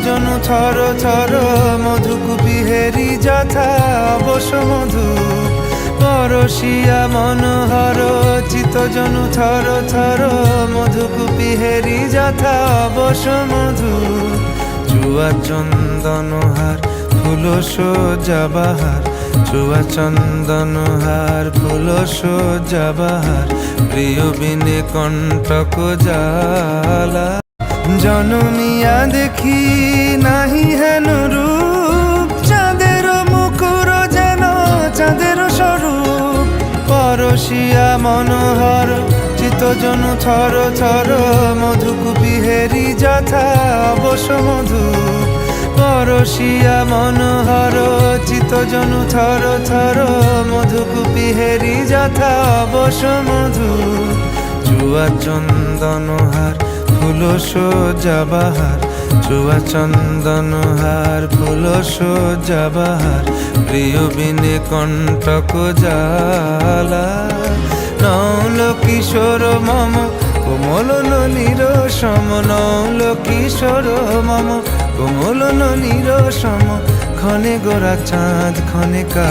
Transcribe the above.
জনু থর থর মধুকুপি হেরি যথা অবশ মধু পরশিয়া মনোহর চিতজনু থর থর মধুকুপি হেরি যথা অবশ মধু চুয়া চন্দনহার ফুল সজ্জাবাহার চুয়া চন্দনহার ফুল সজ্জাবাহার প্রিয় বিনে কণ্টক জালা জনমিয়া দেখি নাহি হেন রূপ চাঁদের মুকুর যেন চাঁদের স্বরূপ পরশিয়া মনোহর চিতজনু থর থর মধুকুপি হেরি যথা অবশ মধু পরশিয়া মনোহর চিতজনু থর থর মধুকুপি হেরি যথা অবশ মধু চুয়া চন্দনহার ফুল সজ্জাবাহার চুয়া চন্দনহার ফুল সজ্জাবাহার প্রিয় বিনে কণ্টক জালা নৌল কিশোর মম কোমল ননীর সম নৌল কিশোর মম কোমল ননীর সম ক্ষণে গোরা চাঁদ ক্ষণে কা